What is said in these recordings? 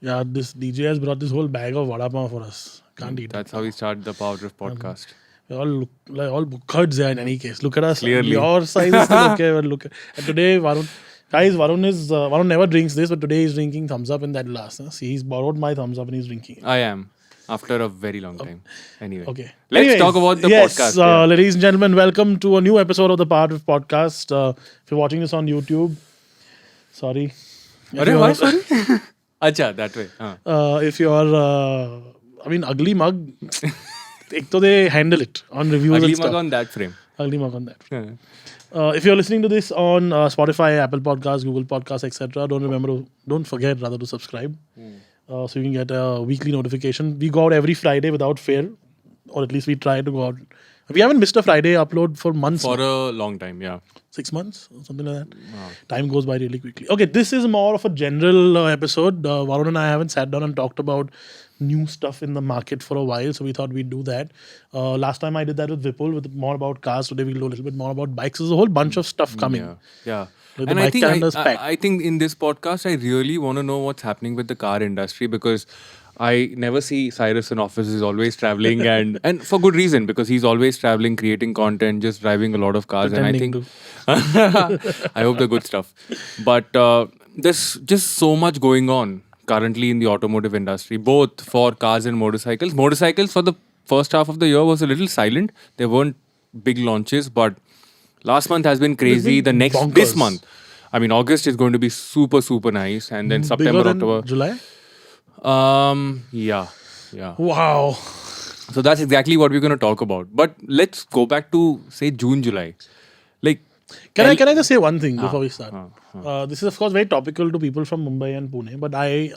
Yeah, this DJ has brought this whole bag of vada pav for us. Can't eat That's it. how we start the PowerDrift podcast. We all look like all bukhards there in any case. Look at us. Clearly. Your size is still okay, but look. And today, Varun never drinks this, but today he's drinking thumbs up in that glass. Huh? See, he's borrowed my thumbs up and he's drinking it. I am. After a very long time. Anyway. Okay. Let's talk about the yes, podcast. Yeah. ladies and gentlemen, welcome to a new episode of the PowerDrift Podcast. If you're watching this on YouTube, sorry. If Arey, you're- why sorry? Acha, that way. if you're, ugly mug, they handle it on reviews Ugly and stuff. mug on that frame. Ugly mug on that. Yeah. If you're listening to this on Spotify, Apple Podcasts, Google Podcasts, etc., don't forget to subscribe, so you can get a weekly notification. We go out every Friday without fail, or at least we try to go out. We haven't missed a Friday upload for months. For now. a long time, yeah. 6 months or something like that. Wow. Time goes by really quickly. Okay, this is more of a general episode. Varun and I haven't sat down and talked about new stuff in the market for a while, so we thought we'd do that. Last time I did that with Vipul, with more about cars. Today we'll do a little bit more about bikes. There's a whole bunch of stuff coming. Yeah. Like the And bike calendar's packed. I think in this podcast, I really want to know what's happening with the car industry because I never see Cyrus in office. He's always traveling and for good reason because he's always traveling, creating content, just driving a lot of cars. Pretending and I think I hope they're good stuff. But there's just so much going on currently in the automotive industry, both for cars and motorcycles. Motorcycles for the first half of the year was a little silent. There weren't big launches, but last month has been crazy. been This bonkers. month, I mean, August is going to be super, super nice. And then September, Bigger than October. July? Yeah. Wow. So that's exactly what we're going to talk about. But let's go back to, say, June, July. Like, Can I just say one thing before we start? Ah. This is of course very topical to people from Mumbai and Pune, but I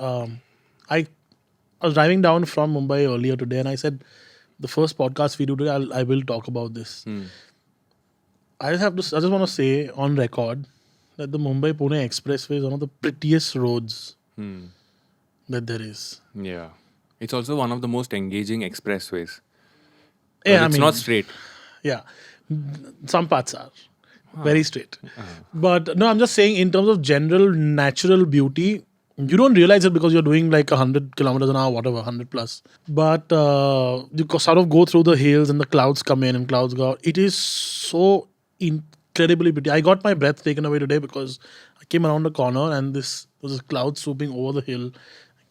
was driving down from Mumbai earlier today, and I said the first podcast we do today, I will talk about this. I just want to say on record that the Mumbai Pune Expressway is one of the prettiest roads that there is. yeah. It's also one of the most engaging expressways. Yeah, It's not straight. Yeah, some parts are very straight, but no, I'm just saying in terms of general natural beauty, you don't realize it because you're doing like 100 kilometers an hour, whatever, 100 plus. But you sort of go through the hills and the clouds come in and clouds go out. It is so incredibly pretty. I got my breath taken away today because I came around the corner and this was a cloud swooping over the hill,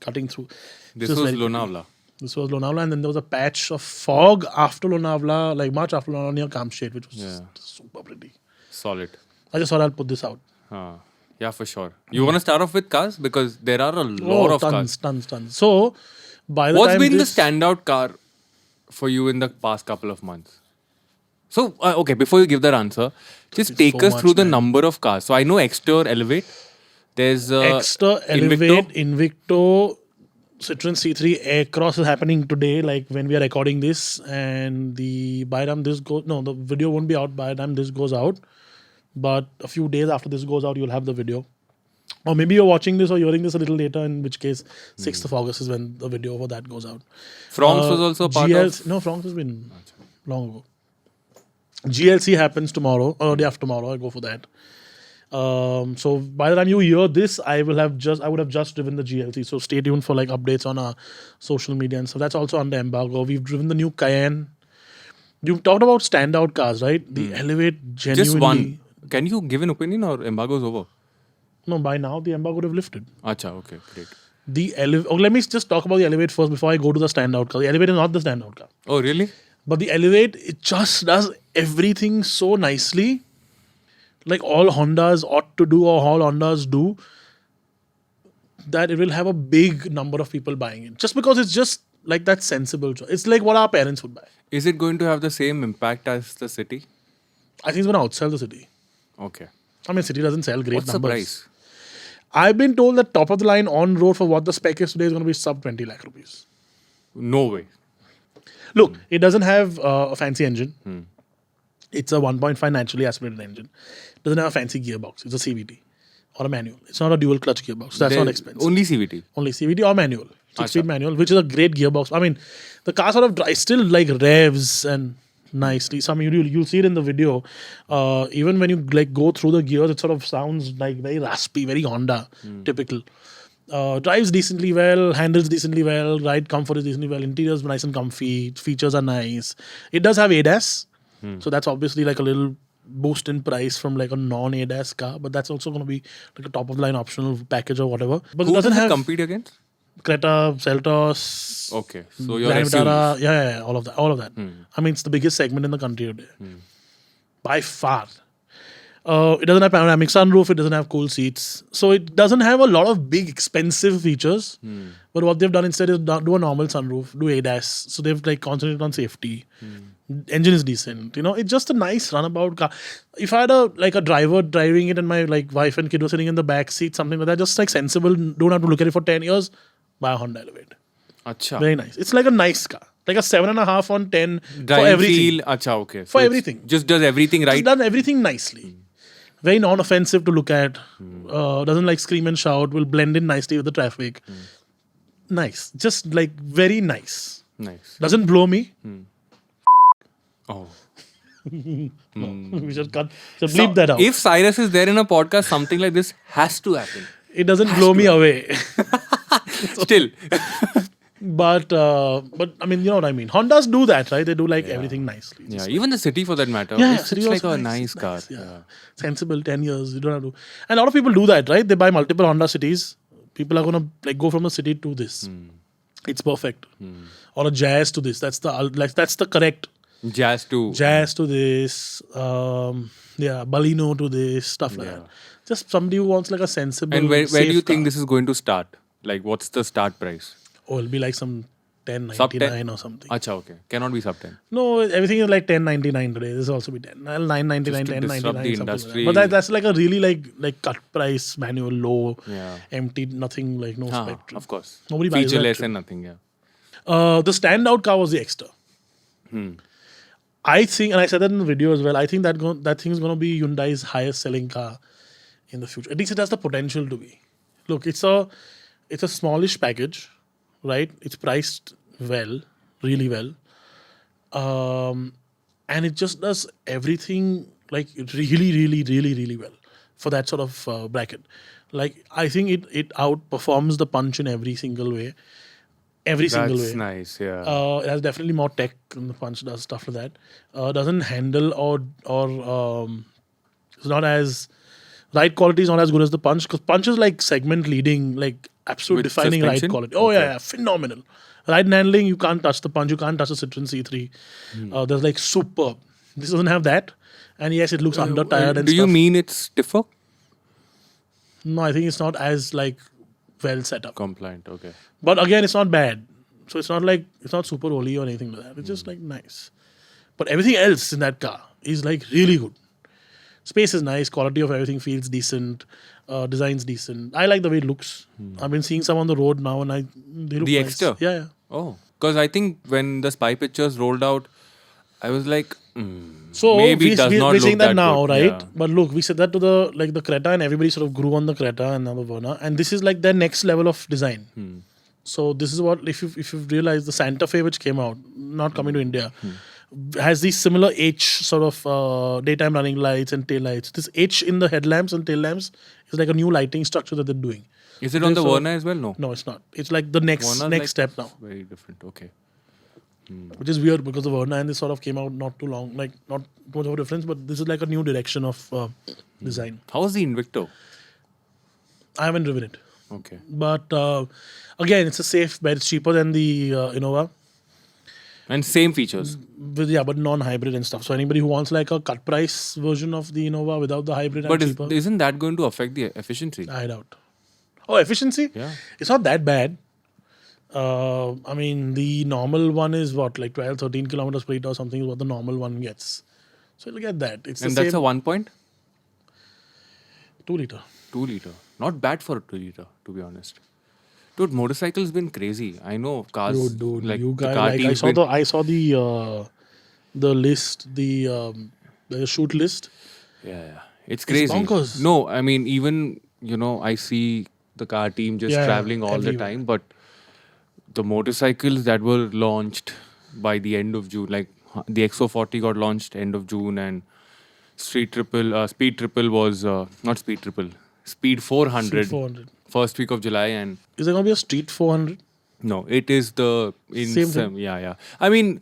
cutting through. This Just was very- Lonavala. This was Lonavala, and then there was a patch of fog after Lonavala, like much after Lonavala near Kamshed, which was super pretty. Solid. I just thought I'll put this out. Yeah, for sure. You want to start off with cars? Because there are a lot of cars. Tons. So, by the What's time been this, the standout car for you in the past couple of months? So, okay, before you give that answer, just take so us through much, the man. number of cars. So, I know Exter, Elevate. There's Extra Elevate, Invicto, Citroen C3 Aircross is happening today, like when we are recording this, and the video won't be out by the time this goes out, but a few days after this goes out, you'll have the video. Or maybe you're watching this or hearing this a little later, in which case 6th of August is when the video for that goes out. Fronx was also part of. No, Fronx has been long ago. GLC happens tomorrow, or day after tomorrow. I'll go for that. So by the time you hear this, I would have just driven the GLC. So stay tuned for like updates on our social media and stuff. That's also under embargo. We've driven the new Cayenne. You talked about standout cars, right? The Elevate genuinely. Just one. Can you give an opinion or embargo's over? No, by now the embargo would have lifted. Acha, okay, great. Let me just talk about the Elevate first before I go to the standout car. The Elevate is not the standout car. Oh, really? But the Elevate, it just does everything so nicely. Like all Hondas ought to do or all Hondas do, that it will have a big number of people buying it. Just because it's just like that sensible choice. It's like what our parents would buy. Is it going to have the same impact as the city? I think it's going to outsell the city. Okay. I mean, city doesn't sell great What's numbers. the price? I've been told that top of the line on road for what the spec is today is going to be sub 20 lakh rupees. No way. Look, it doesn't have a fancy engine. It's a 1.5 naturally aspirated engine. It doesn't have a fancy gearbox. It's a CVT or a manual. It's not a dual clutch gearbox. That's not expensive. Only CVT. Only CVT or manual. 6-speed Acha. manual, which is a great gearbox. I mean, the car sort of still like revs and nicely. So I mean, you'll see it in the video. Even when you like go through the gears, it sort of sounds like very raspy, very Honda typical. Drives decently well, handles decently well, ride comfort is decently well, interior is nice and comfy, features are nice. It does have ADAS, so that's obviously like a little boost in price from like a non-ADAS car, but that's also going to be like a top of line optional package or whatever. But Who it doesn't does it have compete against? Creta, Seltos, Okay, so your Grand Vitara, SUVs. yeah, all of that. I mean, it's the biggest segment in the country today, by far. It doesn't have panoramic sunroof. It doesn't have cool seats. So it doesn't have a lot of big expensive features. But what they've done instead is do a normal sunroof, do ADAS. So they've like concentrated on safety. Engine is decent. It's just a nice runabout car. If I had a driver driving it and my like wife and kid were sitting in the back seat, something like that, just like sensible, don't have to look at it for 10 years, buy a Honda Elevate. Acha. Very nice. It's like a nice car. Like a 7.5 on 10 for Driving everything. feel, acha, okay. For it's everything. Just does everything right. It's done everything nicely. Very non-offensive to look at. Doesn't like scream and shout. Will blend in nicely with the traffic. Nice. Just like very nice. Nice. Doesn't blow me. Oh. We should bleep that out. If Cyrus is there in a podcast, something like this has to happen. It doesn't blow me away. Still. But I mean, you know what I mean. Hondas do that, right? They do like everything nicely. Yeah, even the city for that matter. Yeah, it's City like was a nice car. Yeah. Sensible, 10 years. You don't have to. And a lot of people do that, right? They buy multiple Honda cities. People are gonna like go from a city to this. It's perfect. Or a Jazz to this. That's the correct Jazz too. Jazz to this. Baleno to this, stuff like that. Just somebody who wants like a sensible. And where do safe you think car. this is going to start? Like, what's the start price? Oh, it'll be like some Sub 10? 1099 or something. Acha, okay. Cannot be sub 10. No, everything is like 1099 today. This will also be 10. 999, Just to disrupt 1099, the something industry. like that. But that's like a really like cut price, manual, low, Yeah. empty, nothing like no spectrum. Of course. Nobody buys that Featureless too. and nothing, yeah. The standout car was the Exter. I think, and I said that in the video as well, I think that thing is going to be Hyundai's highest selling car in the future. At least it has the potential to be. Look, it's a smallish package, right? It's priced well, really well. And it just does everything like really, really, really, really well for that sort of bracket. Like, I think it outperforms the Punch in every single way. Single way. That's nice, yeah. It has definitely more tech than the Punch does, stuff like that. Doesn't handle or it's not as ride quality is not as good as the Punch, because Punch is like segment leading, like absolute With defining suspension? ride quality. Oh Okay. yeah, phenomenal. Ride and handling, you can't touch the Punch, you can't touch the Citroen C3. There's like superb. This doesn't have that, and yes, it looks under tired and Do stuff. you mean it's stiffer? No, I think it's not as like well set up. Compliant, okay. But again, it's not bad. So it's not super holy or anything like that. It's just like nice. But everything else in that car is like really good. Space is nice. Quality of everything feels decent. Design's decent. I like the way it looks. I've been seeing some on the road now, and they look The nice. Exter? Yeah. Oh, because I think when the spy pictures rolled out, I was like, So maybe it does not we're look saying that that now, good. right? Yeah. But look, we said that to the Creta, and everybody sort of grew on the Creta and now the Verna, and this is like their next level of design. So this is what, if you've realized, the Santa Fe which came out, not coming to India, has these similar H sort of daytime running lights and tail lights. This H in the headlamps and tail lamps is like a new lighting structure that they're doing. Is it on the So- Verna as well? No. No, it's not. It's like the next Verna's like step now, Very different, okay. which is weird because the Verna and this sort of came out not too long, like not too much of a difference, but this is like a new direction of design. How's the Invicto? I haven't driven it, Okay. but again, it's a safe bet. It's cheaper than the Innova. And same features. But non-hybrid and stuff. So anybody who wants like a cut price version of the Innova without the hybrid But and cheaper, isn't that going to affect the efficiency? I doubt. Oh, efficiency? Yeah. It's not that bad. I mean, the normal one is what, like 12, 13 kilometers per liter or something is what the normal one gets. So you'll get that. It's And the that's same a 1 point? 2 liter. 2 liter. Not bad for a 2 liter, to be honest. Dude, motorcycles been crazy. I know cars. Dude, like you the guys, car like, team's I saw the list, the shoot list. Yeah. It's crazy. bonkers. No, I mean, even, I see the car team just Yeah, traveling all the everywhere. time, but the motorcycles that were launched by the end of June, like the XO40 got launched end of June, and Speed Triple was, not Speed Triple, Speed 400. Speed 400. first week of July, and Is there going to be a street 400? no, it is the Same thing. yeah. I mean,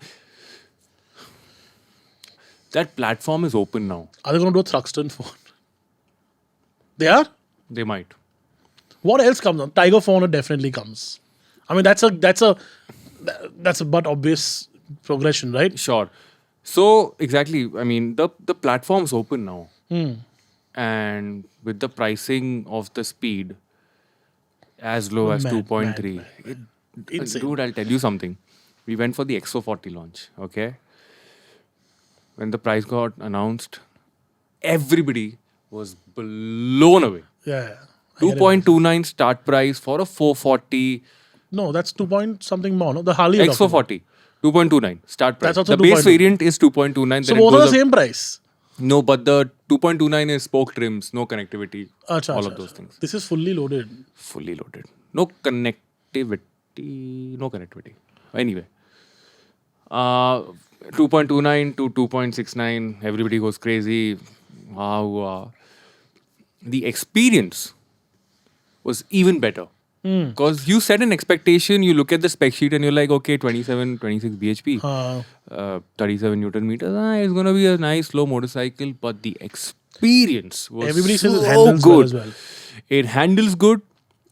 that platform is open now. Are they going to do a Thruxton 400? They are? They might. What else comes on? Tiger 400 definitely comes. I mean, that's a but obvious progression, right? Sure. So exactly, I mean, the platform's open now, Hmm. and with the pricing of the speed as low as Mad, 2.3, mad. Insane. dude, I'll tell you something. We went for the XO40 launch. Okay, when the price got announced, everybody was blown away. Yeah. I get it. 2.29 start price for a 440 No, that's 2 point something more. No, the Harley. you're talking about. XO40. 2.29 start price. That's also The base 2.2. variant is 2.29. So then it both are goes the up- same price. No, but the 2.29 is spoke trims, no connectivity, Acha, all acha, of those acha. things. This is fully loaded. Fully loaded. No connectivity. No connectivity. Anyway. 2.29 to 2.69, everybody goes crazy. Wow. The experience was even better. Because you set an expectation, you look at the spec sheet and you're like, okay, 27, 26 bhp, 37 Newton meters. It's going to be a nice slow motorcycle, but the experience was Everybody says it so handles good. well as well. It handles good.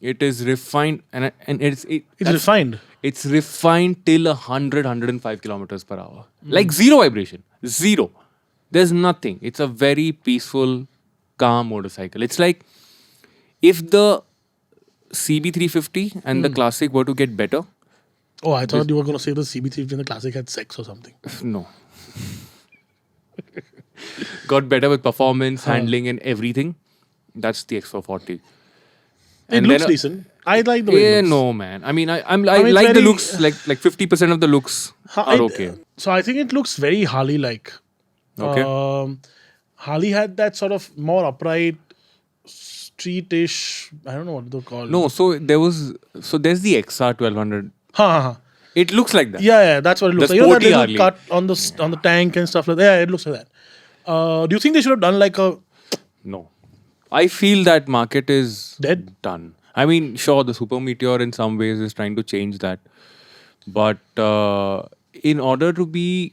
It is refined and It's refined. it's refined till 105 kilometers per hour. Like zero vibration. Zero. There's nothing. It's a very peaceful, calm motorcycle. It's like if the CB350 and the Classic were to get better. Oh, I thought you were going to say the CB350 and the Classic had sex or something. No. Got better with performance, handling and everything. That's the X440. It looks decent. I like the way it looks. No, man. I mean, I mean, like the very- looks. Like 50% of the looks are okay. So I think it looks very Harley-like. Okay. Harley had that sort of more upright, streetish. I don't know what they're called. No, there's the XR 1200. Ha. It looks like that. Yeah, that's what it looks The like. You know that sporty little Harley. cut on the tank and stuff like that. Yeah, it looks like that. Do you think they should have done like a No. I feel that market is dead? done. I mean, sure, the Super Meteor in some ways is trying to change that. But in order to be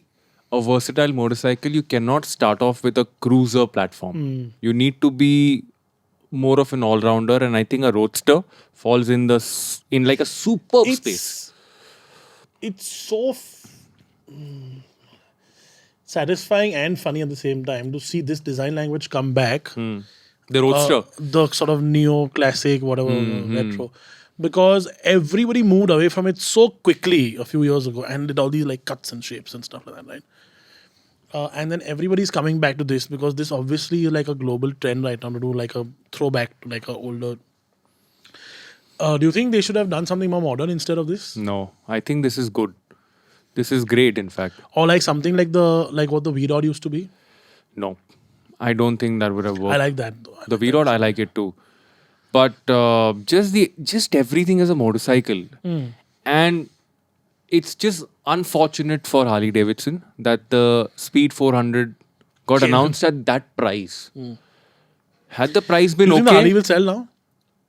a versatile motorcycle, you cannot start off with a cruiser platform. You need to be more of an all-rounder, and I think a roadster falls in like a superb space. It's so satisfying and funny at the same time to see this design language come back. The roadster. The sort of neo classic, whatever, retro. Because everybody moved away from it so quickly a few years ago and did all these like cuts and shapes and stuff like that, right? And then everybody's coming back to this because this obviously is like a global trend right now to do like a throwback to like a older. Do you think they should have done something more modern instead of this? No, I think this is good. This is great, in fact. Or like something like what the V-Rod used to be? No, I don't think that would have worked. I like that though. The V-Rod, I like it too. But just everything as a motorcycle. And it's just unfortunate for Harley Davidson that the Speed 400 got announced at that price. Had the price been You think the okay, Harley will sell now?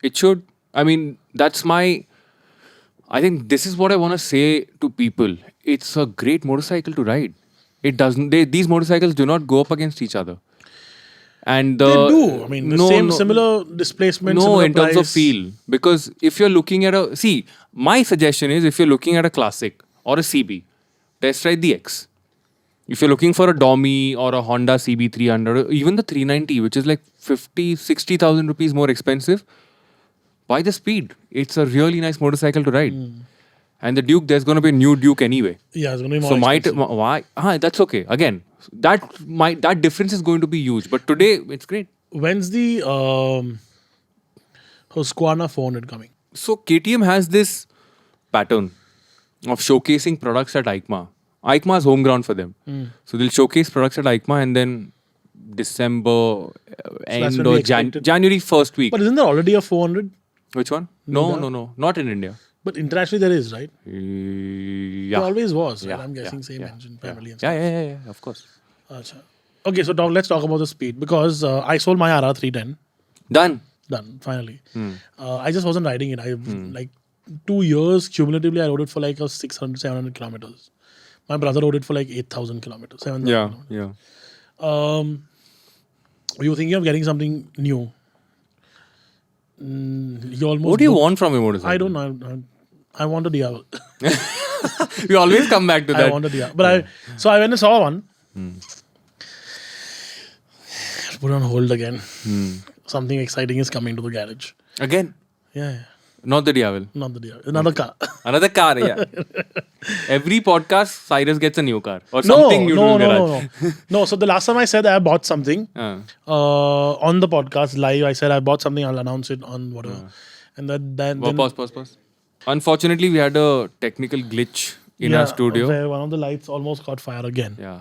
it should. I mean, I think this is what I want to say to people. It's a great motorcycle to ride. It doesn't. These motorcycles do not go up against each other. And They do. I mean, similar displacement. No, similar in terms of price. feel. Because if you're looking at my suggestion is if you're looking at a Classic or a CB, test ride the X. If you're looking for a Domi or a Honda CB300, or even the 390, which is like 60,000 rupees more expensive, buy the Speed. It's a really nice motorcycle to ride. And the Duke, there's going to be a new Duke anyway. Yeah, it's going to be more So expensive. why? That's okay. Again, that difference is going to be huge. But today, it's great. When's the Husqvarna 400 coming? So KTM has this pattern of showcasing products at EICMA. EICMA is home ground for them. So they'll showcase products at EICMA and then December end when or we expect it. January first week. But isn't there already a 400? Which one? No. Not in India. But internationally there is, right? Yeah. There always was, right? Yeah, I'm guessing yeah, same yeah, engine family and stuff. Yeah, of course. Acha. Okay, so let's talk about the speed because I sold my RR310. Done. Done, finally. I just wasn't riding it. Like 2 years cumulatively, I rode it for like a 600, 700 kilometers. My brother rode it for like 8,000 kilometers, 7,000 Yeah, kilometers. yeah. You were thinking of getting something new. You almost. What do you booked- want from a motorcycle? I don't know. I want a Diavel. We always come back to that. I want a Diavel. But I went and saw one. Put it on hold again. Something exciting is coming to the garage. Again, Yeah. not the Diavel. Not the Diavel. Another car. Another car, yeah. Every podcast, Cyrus gets a new car or something new to the garage. No. So the last time I said I bought something Uh, on the podcast live, I said I bought something. I'll announce it on whatever. And then pause. Unfortunately, we had a technical glitch in our studio. where one of the lights almost caught fire again, Yeah.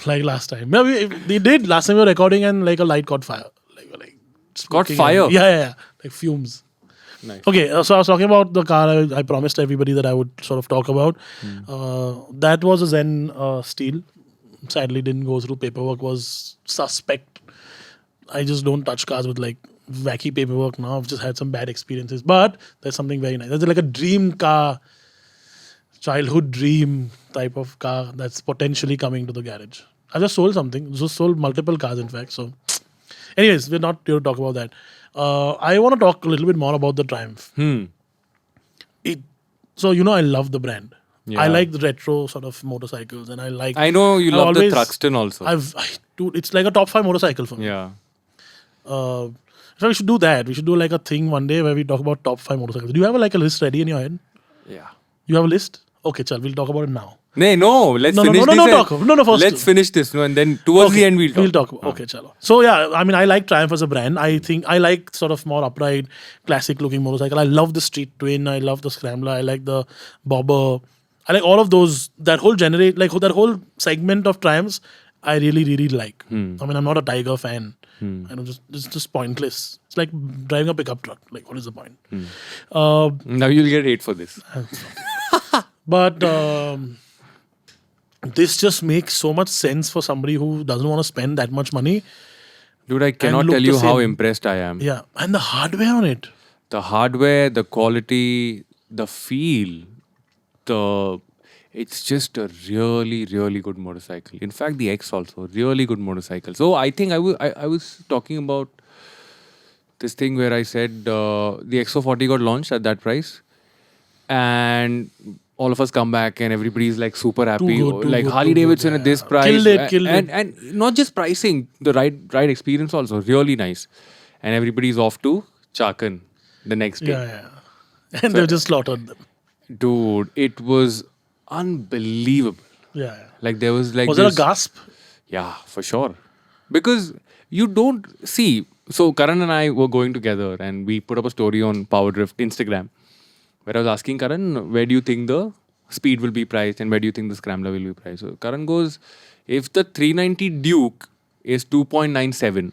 like last time. No, we did last time we were recording and like a light caught fire, like Caught smoking fire? and- yeah, like fumes. Nice. Okay, so I was talking about the car. I promised everybody that I would sort of talk about. That was a Zen Steel. Sadly, didn't go through. Paperwork was suspect. I just don't touch cars with like wacky paperwork now. I've just had some bad experiences. But there's something very nice. There's like a dream car, childhood dream type of car that's potentially coming to the garage. I just sold something. Just sold multiple cars, in fact. So, anyways, we're not here to talk about that. I want to talk a little bit more about the Triumph. So I love the brand. Yeah. I like the retro sort of motorcycles, and I like. I know you I've love the always- Thruxton also. Dude, it's like a top 5 motorcycle for me. Yeah. So we should do that. We should do like a thing one day where we talk about top 5 motorcycles. Do you have like a list ready in your head? Yeah. You have a list? Okay, chal, we'll talk about it now. No, let's No, finish no, this. no, and- talk. No, first. Let's finish this, and then towards the end we'll talk. Okay, chalo. So yeah, I mean, I like Triumph as a brand. I think I like sort of more upright, classic-looking motorcycle. I love the Street Twin. I love the Scrambler. I like the Bobber. I like all of those. That whole that whole segment of Triumphs, I really, really like. I mean, I'm not a Tiger fan. I know, it's just pointless. It's like driving a pickup truck. Like, what is the point? Now you'll get hate for this. But this just makes so much sense for somebody who doesn't want to spend that much money. Dude, I cannot look tell the you how same. impressed I am. Yeah, and the hardware on it. The hardware, the quality, the feel, it's just a really, really good motorcycle. In fact, the X also, really good motorcycle. So I think I was talking about this thing where I said the XO40 got launched at that price, and all of us come back and everybody's like super happy. good, too like good, Harley too good, Davidson at this price. Killed it. And not just pricing, the ride experience also really nice. And everybody's off to Chakan the next day. Yeah. And they've just slaughtered them. Dude, it was unbelievable. Yeah. Like there was like Was there a this- gasp? Yeah, for sure. Because you don't see. So Karan and I were going together and we put up a story on PowerDrift Instagram where I was asking Karan, where do you think the speed will be priced and where do you think the Scrambler will be priced? So Karan goes, if the 390 Duke is 2.97,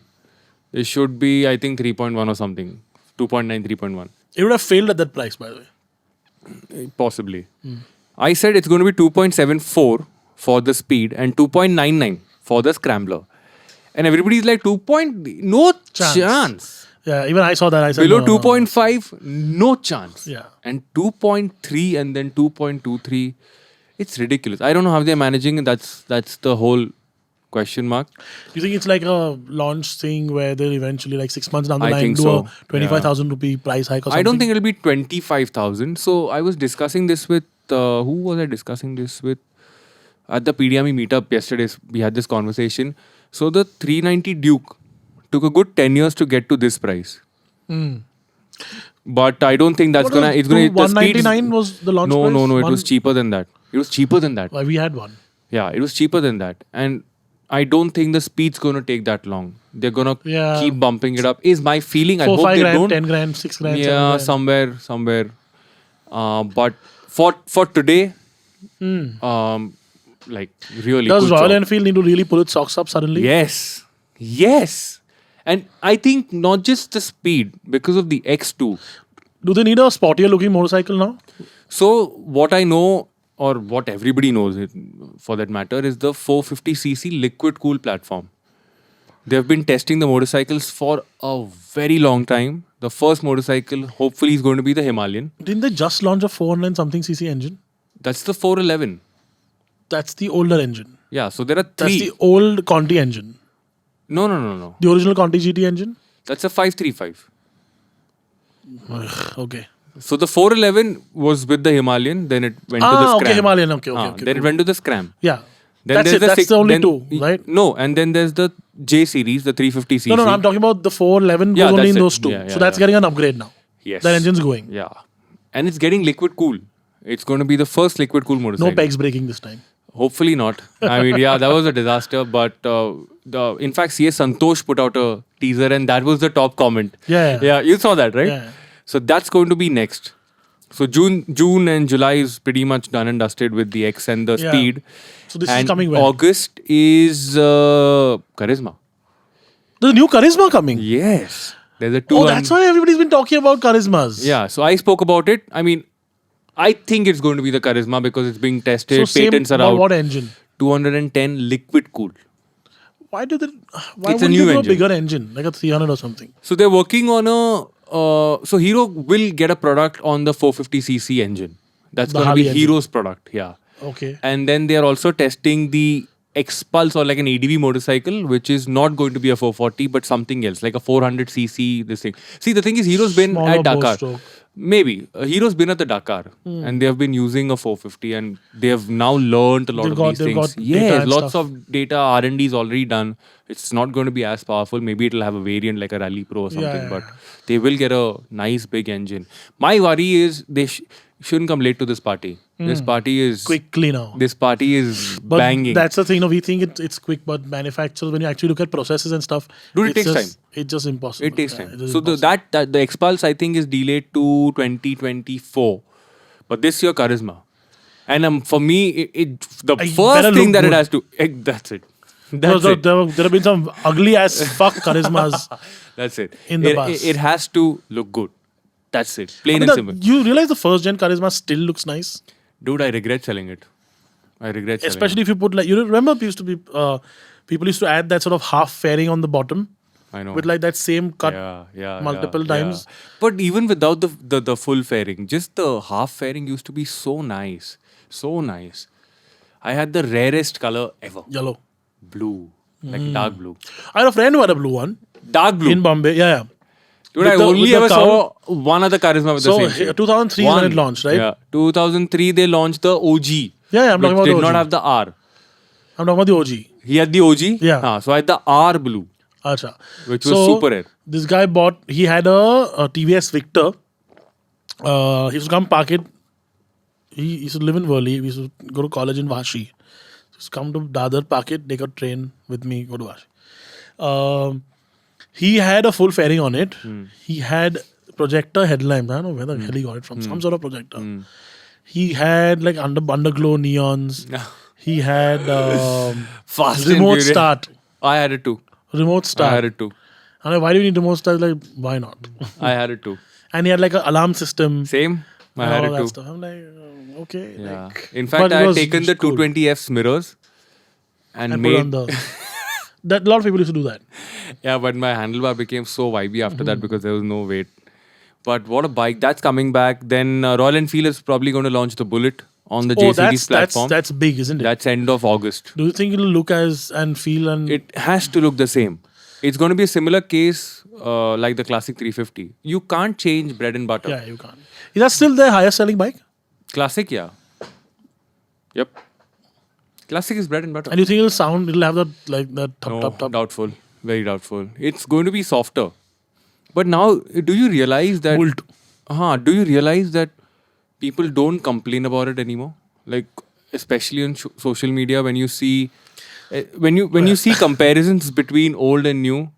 it should be, I think, 3.1 or something. 2.9, 3.1. It would have failed at that price, by the way. Possibly. I said it's going to be 2.74 for the speed and 2.99 for the Scrambler. And everybody's like, no chance. Yeah, even I saw that. I said, Below no, no, no. 2.5, no chance. Yeah. And 2.3 and then 2.23, it's ridiculous. I don't know how they're managing it. That's the whole question mark. Do you think it's like a launch thing where they'll eventually, like 6 months down the I line, think do so. a 25,000 rupee price hike or something? I don't think it'll be 25,000. So I was discussing this with, who was I discussing this with? At the PDME meetup yesterday, we had this conversation. So the 390 Duke took a good 10 years to get to this price. But I don't think that's gonna. It's gonna. The speeds- 199 was the launch price? No. It was cheaper than that. It was cheaper than that. Why, we had one. Yeah, it was cheaper than that. And I don't think the speed's gonna take that long. They're gonna Yeah. keep bumping it up. Is my feeling. I 4, hope 5 they grand, don't. 10 grand, 6 grand. 7 Yeah, grand. somewhere. But for today, like really. Does good Royal job. Enfield need to really pull its socks up suddenly? Yes. And I think not just the speed, because of the X2. Do they need a sportier looking motorcycle now? So what I know, or what everybody knows, for that matter, is the 450cc liquid cool platform. They've been testing the motorcycles for a very long time. The first motorcycle, hopefully, is going to be the Himalayan. Didn't they just launch a 400 something cc engine? That's the 411. That's the older engine. Yeah, so there are That's three. the old Conti engine. No. The original Conti GT engine? That's a 535. Okay. So the 411 was with the Himalayan, then it went to the Scram. Okay, Himalayan. Okay. Then it went to the Scram. Yeah. Then That's there's it. That's the only then- two, right? No, and then there's the J series, the 350cc. No, I'm talking about the 411 goes Yeah, only that's in it. those two. Yeah, So that's getting an upgrade now. Yes. That engine's going. Yeah. And it's getting liquid cool. It's going to be the first liquid cool motorcycle. No pegs breaking this time. Hopefully not. I mean, yeah, that was a disaster. But in fact, CS Santosh put out a teaser and that was the top comment. Yeah. Yeah, you saw that, right? Yeah. So that's going to be next. So June and July is pretty much done and dusted with the X and the Yeah. Speed. So this and is coming when? August is Charisma. There's a new Charisma coming. Yes. There's a two. Oh, that's why everybody's been talking about Charismas. Yeah. So I spoke about it. I mean, I think it's going to be the Charisma because it's being tested. So Patents are out. What engine? 210 liquid cool. Why It's a would new you do a engine. bigger engine? Like a 300 or something? So they're working on a. So Hero will get a product on the 450cc engine. That's The going to be Harley engine. Hero's product. Yeah. Okay. And then they are also testing the X-Pulse or like an ADV motorcycle, which is not going to be a 440, but something else, like a 400cc, this thing. See, the thing is, Hero's been Smaller at Dakar. bore stroke. Maybe. Hero's been at the Dakar and they have been using a 450 and they have now learned a lot of these they've things. got data Yes, and lots stuff. of data, R&D is already done. It's not going to be as powerful. Maybe it'll have a variant like a Rally Pro or something, Yeah. but they will get a nice big engine. My worry is they shouldn't come late to this party. This party is... Quickly now. This party is But banging. that's the thing. We think it's quick, but manufacturers, when you actually look at processes and stuff, Dude, it it's takes just, It's just impossible. It takes Yeah, time. it is So impossible. the X-Pulse I think is delayed to 2024. But this year Charisma. And for me, the I first better thing look that it good. has to... that's it. Because That's it. there have been some ugly as fuck Charismas. That's it. in the bus. It has to look good. That's it. Plain I mean, and simple. you realize the first gen Charisma still looks nice? Dude, I regret selling it. I regret selling Especially if you put like, you remember people used to add that sort of half fairing on the bottom it. I know. with like that same cut. yeah, multiple yeah. times. But even without the full fairing, just the half fairing used to be so nice. So nice. I had the rarest color ever. Yellow. Blue. Like dark blue. I had a friend who had a blue one Dark blue. in Bombay. Yeah. Dude, with I the- only with the ever cowl. saw one other Charisma with So the same shape. 2003 is when it One. launched, right? Yeah. 2003 they launched the OG. Yeah, I'm which talking about did the not OG. have the R. I'm talking about the OG. He had the OG. Yeah. So I had the R blue, Acha. which was super rare. This guy he had a TVS Victor. He used to come park it. He used to live in Worli. We used to go to college in Vashi. He used to come to Dadar, park it, take a train with me, go to Vashi. He had a full fairing on it. He had projector headlamps. I don't know where the hell he got it from. Some sort of projector. He had like underglow neons. He had Fast and remote Furious. start. I had it too. Remote I start. had it too. I'm like, why do you need remote start? Like, why not? I had it too. And he had like an alarm system. Same. I and had all it that too. stuff. I'm like, okay. Yeah. Like, In but fact, it I had was taken the cool. 220F's mirrors and And put made. on the. That a lot of people used to do that. Yeah, but my handlebar became so vibey after Mm-hmm. that because there was no weight. But what a bike. That's coming back. Then Royal Enfield is probably going to launch the Bullet on the J Series platform. that's big, isn't it? That's end of August. Do you think it'll look as and feel and It has to look the same. It's going to be a similar case like the classic 350. You can't change bread and butter. yeah, you can't. Is that still the highest selling bike? Classic, yeah. Yep. Classic is bread and butter. And you think it'll have that like that top No, top. doubtful. Very doubtful. It's going to be softer. But now, do you realize that... Bolt. Do you realize that people don't complain about it anymore? Like, especially on social media, when you see... when you see comparisons between old and new,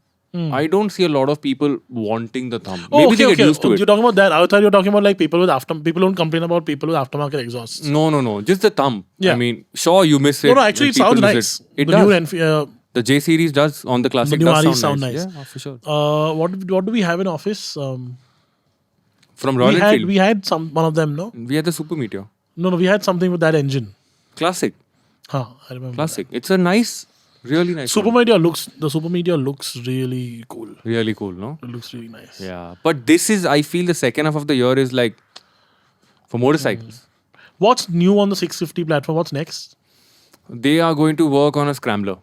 I don't see a lot of people wanting the thumb. Maybe they get used to it. You're talking about that. I thought you were talking about like people don't complain about people with aftermarket exhausts. No. Just the thumb. Yeah. I mean, sure, you miss it. No, actually, when it sounds people miss nice. It the does. new The J series does on the classic. new Does REs sound sound nice. nice. Yeah, for sure. what do we have in office? From Royal Enfield, we had one of them. No, we had the Super Meteor. we had something with that engine. Classic. I remember. Classic. It's a nice Really nice. Super Meteor looks really cool. Really cool, no? It looks really nice. Yeah. But this is, I feel the second half of the year is like for motorcycles. What's new on the 650 platform? What's next? They are going to work on a scrambler.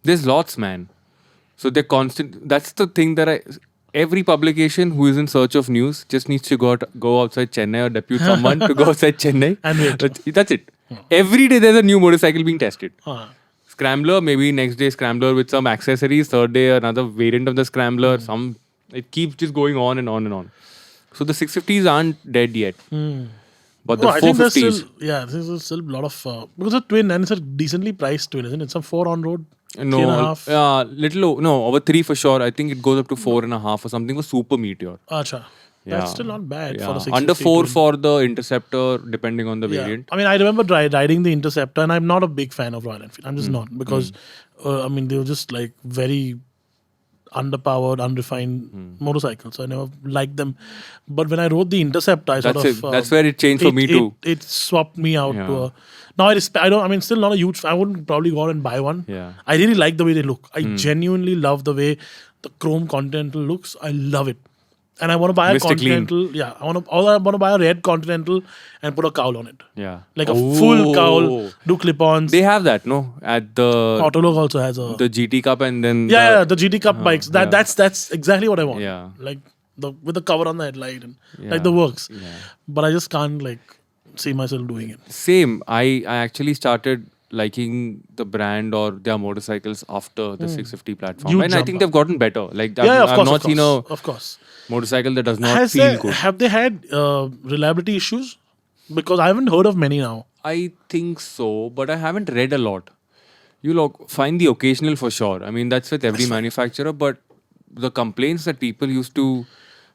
There's lots, man. So they're constant. That's the thing that every publication who is in search of news just needs to go outside Chennai or depute someone to go outside Chennai. And wait. That's it. Every day there's a new motorcycle being tested. Scrambler, maybe next day scrambler with some accessories. Third day another variant of the scrambler. It keeps just going on and on and on. So the 650s aren't dead yet. But the 450s. There's still a lot of because it's a twin and it's a decently priced twin, isn't it? Some 4 on road. No, over 3 for sure. I think it goes up to 4.5 or something for Super Meteor. Acha. That's still not bad for the 650. Under 4 for the Interceptor, depending on the variant. I mean, I remember riding the Interceptor, and I'm not a big fan of Royal Enfield. I'm just not because I mean they were just like very underpowered, unrefined motorcycles. So I never liked them. But when I rode the Interceptor, I that's where it changed for me too. It swapped me out to a. Now I mean, still not a huge. I wouldn't probably go out and buy one. Yeah. I really like the way they look. I genuinely love the way the chrome Continental looks. I love it. And I want to buy a Mr. Continental. Clean. Yeah, I want to buy a red Continental and put a cowl on it. Yeah. Like a full cowl, do clip-ons. They have that, no? At the Autolog also has a the GT Cup and then the GT Cup bikes. That's exactly what I want. Yeah. Like with the cover on the headlight and like the works. Yeah. But I just can't like see myself doing it. Same. I actually started liking the brand or their motorcycles after the 650 platform. And I think they've gotten better. Like I've not seen a motorcycle that does not feel good. Have they had reliability issues? Because I haven't heard of many now. I think so, but I haven't read a lot. You'll find the occasional for sure. I mean, that's with every manufacturer, but the complaints that people used to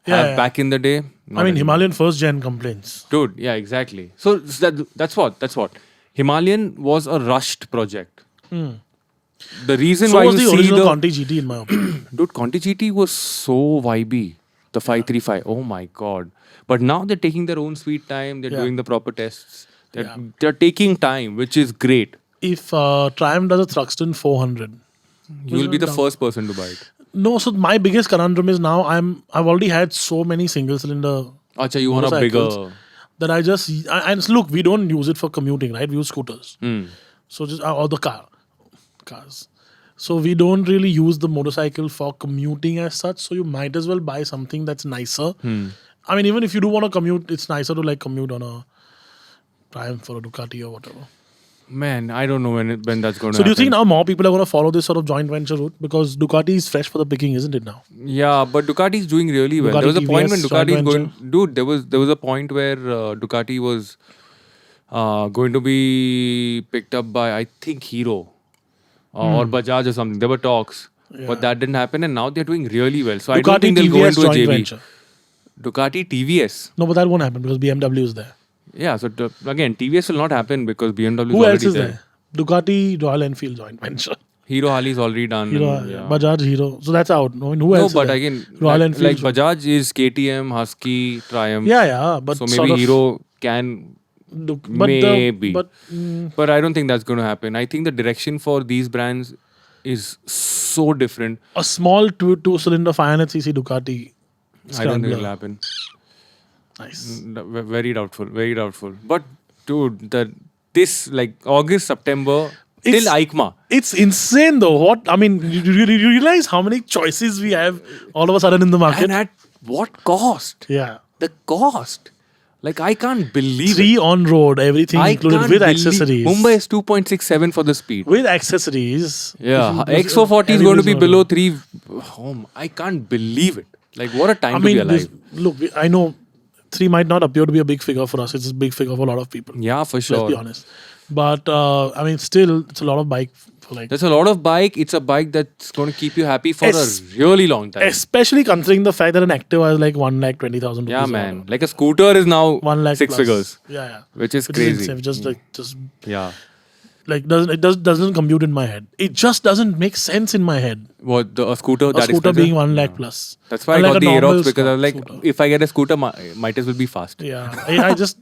have back in the day. I mean, Himalayan first gen complaints. Dude, yeah, exactly. So that's what. Himalayan was a rushed project. The reason why was you the see original Conti GT in my opinion. Dude, Conti GT was so vibey. The 535. Oh my god. But now they're taking their own sweet time. They're doing the proper tests. They're taking time, which is great. If Triumph does a Thruxton 400, you will be the first person to buy it. No, so my biggest conundrum is now I've already had so many single cylinder. Acha, you want a bigger. That and look, we don't use it for commuting, right? We use scooters. So just or the cars. So we don't really use the motorcycle for commuting as such. So you might as well buy something that's nicer. I mean, even if you do want to commute, it's nicer to like commute on a Triumph or a Ducati or whatever. Man, I don't know when that's going to happen. So do you think now more people are going to follow this sort of joint venture route? Because Ducati is fresh for the picking, isn't it now? Yeah, but Ducati is doing really well. There was a point when Ducati is going... Dude, there was a point where Ducati was going to be picked up by, I think, Hero or Bajaj or something. There were talks. Yeah. But that didn't happen and now they're doing really well. So Ducati, I don't think they'll go into a JV. Venture. Ducati TVS. No, but that won't happen because BMW is there. Yeah, so again, TVS will not happen because BMW Who is else already is there? Ducati, Royal Enfield joint venture. Hero Harley is already done. Bajaj, Hero. So that's out. I mean, who else? No, but again, Royal Enfield. Like Bajaj is KTM, Husky, Triumph. Yeah, but so maybe Hero can maybe. But I don't think that's going to happen. I think the direction for these brands is so different. A small two-cylinder 500cc Ducati. I don't think it'll happen. Nice. Very doubtful. Very doubtful. But dude, this like August, September till EICMA. It's insane though. What I mean, you realize how many choices we have all of a sudden in the market. And at what cost? Yeah. The cost. Like I can't believe 3 on road, everything included with accessories. Mumbai is 2.67 for the speed. With accessories. Yeah. XO40 is going to be below 3. I can't believe it. Like what a time to be alive. Look, I know 3 might not appear to be a big figure for us. It's a big figure for a lot of people. Yeah, for sure. Let's be honest. But I mean, still, it's a lot of bike. There's a lot of bike. It's a bike that's going to keep you happy for a really long time. Especially considering the fact that an Activa is like 1,20,000 rupees. Yeah, man. Like a scooter is now 1 lakh 6 plus. figures. Yeah. Which is crazy. Yeah. Like doesn't compute in my head. It just doesn't make sense in my head. What a scooter? A scooter being 1 lakh plus. That's why I got the Aerox because I was like, if I get a scooter, might as well be fast. Yeah, I just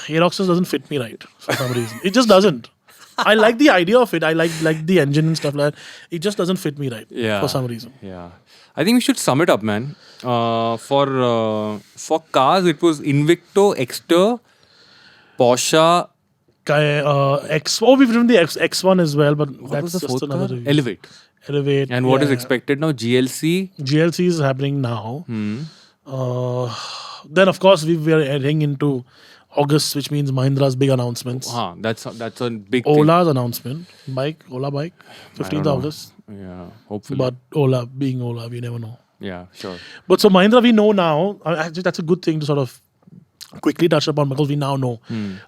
Aerox just doesn't fit me right for some reason. It just doesn't. I like the idea of it. I like the engine and stuff like that. It just doesn't fit me right for some reason. Yeah. I think we should sum it up, man. For cars, it was Invicto, Exter, Porsche. We've driven the X1 as well, but What that's was the just fourth another car? review. Elevate. And what is expected now? GLC. GLC is happening now. Hmm. Then of course we are heading into August, which means Mahindra's big announcements. That's a big thing. Ola's announcement, Ola bike, I 15th don't know. August. Yeah, hopefully. But Ola, being Ola, we never know. Yeah, sure. But so Mahindra, we know now. Actually, that's a good thing to sort of quickly touch upon because we now know.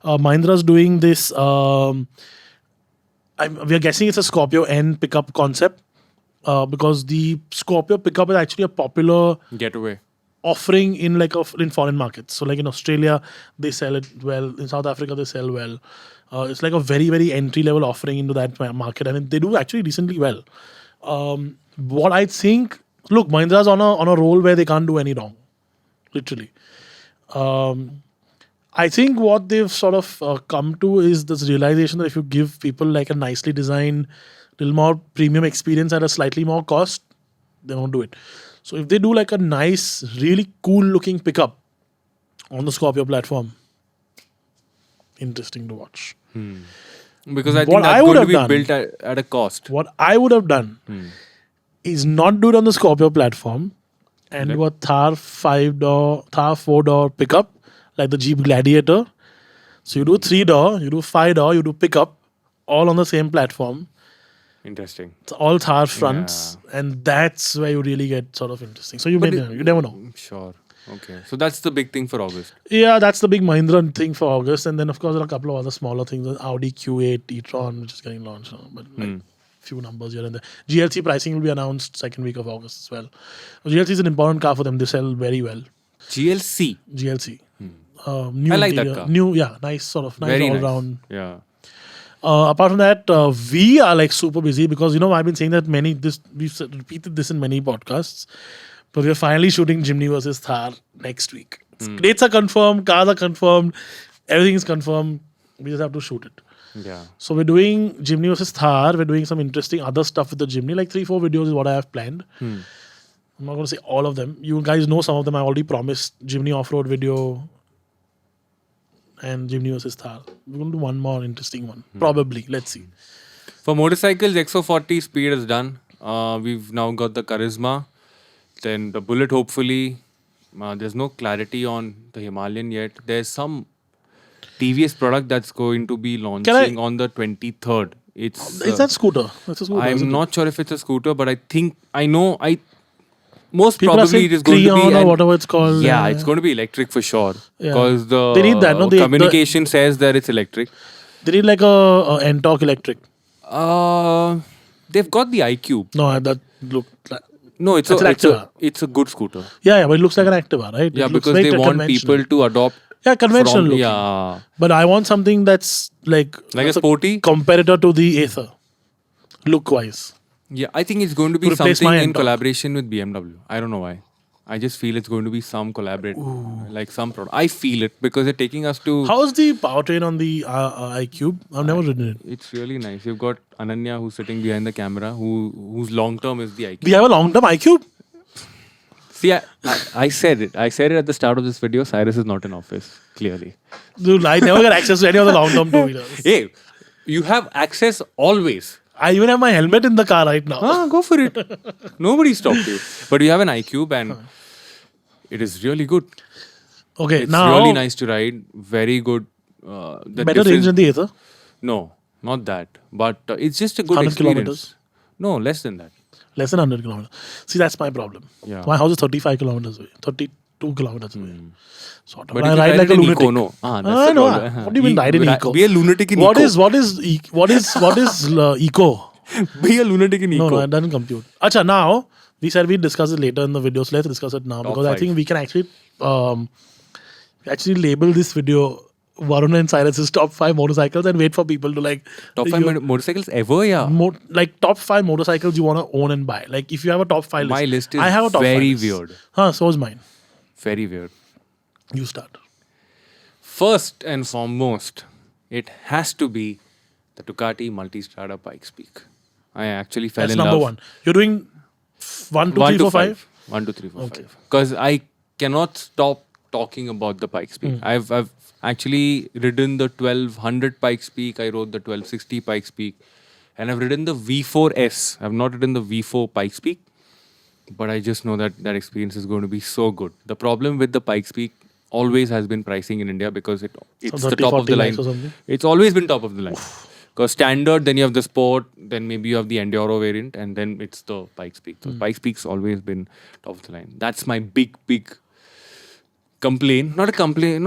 Mahindra's doing this. We are guessing it's a Scorpio N pickup concept because the Scorpio pickup is actually a popular Getaway. offering in in foreign markets. So like in Australia, they sell it well. In South Africa, they sell well. It's like a very, very entry level offering into that market, and they do actually decently well. What I think, look, Mahindra's on a roll where they can't do any wrong, literally. I think what they've sort of come to is this realization that if you give people like a nicely designed, little more premium experience at a slightly more cost, they won't do it. So if they do like a nice, really cool looking pickup on the Scorpio platform, interesting to watch. Because I think What I that's would going to have be done- built at a cost. What I would have done is not do it on the Scorpio platform and do a Thar 4-door pickup like the Jeep Gladiator. So you do 3-door, you do 5-door, you do pickup all on the same platform. Interesting. It's all Thar fronts, and that's where you really get sort of interesting. So you never know. Sure. Okay. So that's the big thing for August. Yeah, that's the big Mahindra thing for August, and then of course there are a couple of other smaller things. The Audi Q8 e-tron, which is getting launched now, but like few numbers here and there. GLC pricing will be announced second week of August as well. GLC is an important car for them. They sell very well. GLC. GLC. New I like that interior. car. Nice sort of nice Very all nice. round. Yeah. Apart from that, we are like super busy because I've been saying that we've repeated this in many podcasts, but we're finally shooting Jimny versus Thar next week. Dates are confirmed, cars are confirmed, everything is confirmed. We just have to shoot it. Yeah. So we're doing Jimny versus Thar. We're doing some interesting other stuff with the Jimny, like 3-4 videos is what I have planned. I'm not going to say all of them. You guys know some of them. I already promised Jimny off-road video and Jimny versus Thar. We're going to do one more interesting one. Probably. Let's see. For motorcycles, XO40 speed is done. We've now got the Charisma. Then the Bullet, hopefully. There's no clarity on the Himalayan yet. There's some TVS product that's going to be launching on the 23rd. It's Is that scooter? That's a scooter. isn't I'm it? not sure if it's a scooter, but most People are probably saying it is going to Creon be or whatever it's called. Yeah, it's going to be electric for sure. Yeah. Because the They need that, no? communication says that it's electric. They need like a N-Torque electric. They've got the iQube. No, that look like... No, it's That's an Activa. it's a good scooter. Yeah, but it looks like an Activa, right? Yeah, It looks because very they want conventional. people to adopt. Yeah, conventional looking. Yeah, But I want something that's like like a sporty. competitor to the Aether, look-wise. Yeah, I think it's going to be To replace something my in N-Torque. collaboration with BMW. I don't know why. I just feel it's going to be some like some product. I feel it because they're taking us to. How's the powertrain on the iQube? I've never ridden it. It's really nice. You've got Ananya who's sitting behind the camera, whose long term is the iQube. We have a long-term iQube? See, I said it. I said it at the start of this video. Cyrus is not in office, clearly. Dude, I never get access to any of the long-term two-wheelers. Hey, you have access always. I even have my helmet in the car right now. Go for it. Nobody stopped you. But you have an iQube and it is really good. Okay, It's now really nice to ride. Very good. The better range difference- than the Aether. No, not that. But it's just a good 100 experience. kilometers? No, less than that. Less than 100 kilometers. See, that's my problem. Yeah. My house is 35 kilometers away. 32 kilometers away. Sort of. But I you can ride like a in lunatic. Eco, no. That's the No. problem. What do you mean ride in eco? Be a lunatic in What eco. is eco? Be a lunatic in eco. No, it doesn't compute. Acha, now we said we'd discuss it later in the video, so let's discuss it now because I five. think we can actually label this video Varun and Cyrus's top 5 motorcycles and wait for people to like Top 5 motorcycles ever, yeah. like top 5 motorcycles you want to own and buy. Like if you have a top 5 list, My list is I have a top 5 very list. weird. So is mine. Very weird. You start. First and foremost, it has to be The Ducati Multistrada Pikes Peak. I actually fell That's in number love. one. You're doing 1, 2, 3, 4, 5? 1, 2, 3, 4, Okay. 5. Because I cannot stop talking about the Pikes Peak. I've actually ridden the 1200 Pikes Peak. I rode the 1260 Pikes Peak. And I've ridden the V4S. I've not ridden the V4 Pikes Peak. But I just know that experience is going to be so good. The problem with the Pikes Peak always has been pricing in India because it's the 30, top of 40 the line. lakhs or something? It's always been top of the line. Because standard, then you have the sport, then maybe you have the enduro variant, and then it's the Pikes Peak. So Pikes Peak's always been top of the line. That's my big complaint. Not a complaint,